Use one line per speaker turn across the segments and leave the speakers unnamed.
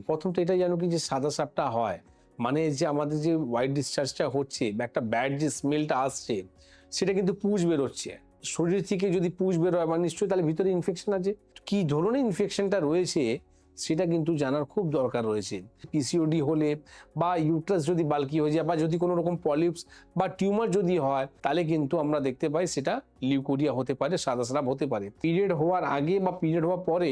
প্রথম তো এটাই জানো কি যে সাদা সাপটা হয় মানে যে আমাদের যে হোয়াইট ডিসচার্জটা হচ্ছে বা একটা ব্যাড যে স্মেলটা আসছে সেটা কিন্তু পুঁজ বেরোচ্ছে। শরীর থেকে যদি পুঁজ বেরোয় মানে নিশ্চয়ই তাহলে ভিতরে ইনফেকশন আছে। কি ধরনের ইনফেকশনটা রয়েছে সেটা কিন্তু জানার খুব দরকার রয়েছে। পিসিওডি হলে বা ইউট্রাস যদি বাল্কি হয়ে যায় বা যদি কোনো রকম পলিপস বা টিউমার যদি হয় তাহলে কিন্তু আমরা দেখতে পাই সেটা লিউকোরিয়া হতে পারে, সাদা স্রাব হতে পারে। পিরিয়ড হওয়ার আগে বা পিরিয়ড হওয়ার পরে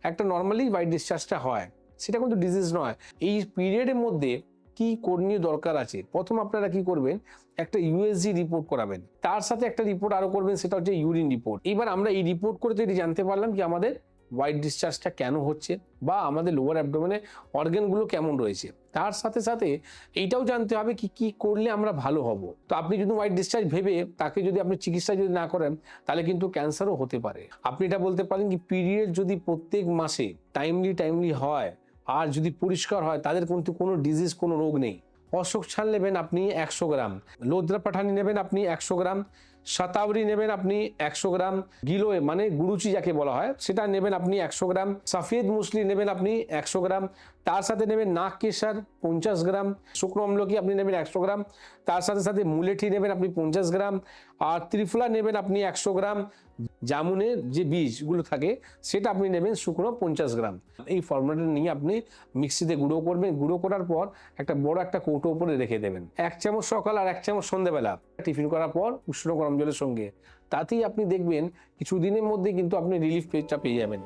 একটা নর্মালি হোয়াইট ডিসচার্জটা হয়, সেটা কিন্তু ডিজিজ নয়। এই পিরিয়ডের মধ্যে কি করণীয় দরকার আছে, প্রথম আপনারা কি করবেন, একটা ইউএসজি রিপোর্ট করাবেন, তার সাথে একটা রিপোর্ট আরো করবেন, সেটা হচ্ছে ইউরিন রিপোর্ট। এবার আমরা এই রিপোর্ট করে তো এটি জানতে পারলাম কি আমাদের হোয়াইট ডিসচার্জটা কেন হচ্ছে বা আমাদের লোয়ার অ্যাবডোমেনে অর্গানগুলো কেমন রয়েছে। তার সাথে সাথে এইটাও জানতে হবে কি কি করলে আমরা ভালো হব। তো আপনি যদি হোয়াইট ডিসচার্জ ভেবে তাকে যদি আপনি চিকিৎসা যদি না করেন তাহলে কিন্তু ক্যান্সারও হতে পারে। আপনি এটা বলতে পারেন কি পিরিয়ড যদি প্রত্যেক মাসে টাইমলি হয় আর যদি পরিষ্কার হয় তাদের কিন্তু কোনো ডিজিজ কোনো রোগ নেই। অশোক ছাল নেবেন আপনি 100 গ্রাম, লোদ্রা পাঠানি নেবেন আপনি 100 গ্রাম, শতাবরী নেবেন আপনি 100 গ্রাম, গিলোয় মানে গুরুচি যাকে বলা হয় সেটা নেবেন আপনি 100 গ্রাম, সফেদ মুসলি নেবেন আপনি 100 গ্রাম, তার সাথে নেবেন নাক কেশর 50 গ্রাম, শুকনো আমলকি আপনি নেবেন 100 গ্রাম, তার সাথে সাথে মুলেঠি নেবেন আপনি 50 গ্রাম, আর ত্রিফলা নেবেন আপনি 100 গ্রাম, জামুনের যে বীজগুলো থাকে সেটা আপনি নেবেন শুকনো 50 গ্রাম। এই ফর্মুলাটা নিয়ে আপনি মিক্সিতে গুঁড়ো করবেন, গুঁড়ো করার পর একটা বড় একটা কৌটো উপরে রেখে দেবেন। 1 চামচ সকাল আর 1 চামচ সন্ধ্যেবেলা টিফিন করার পর উষ্ণ গরম জলের সঙ্গে, তাতেই আপনি দেখবেন কিছুদিনের মধ্যে কিন্তু আপনি রিলিফ পেজটা পেয়ে যাবেন।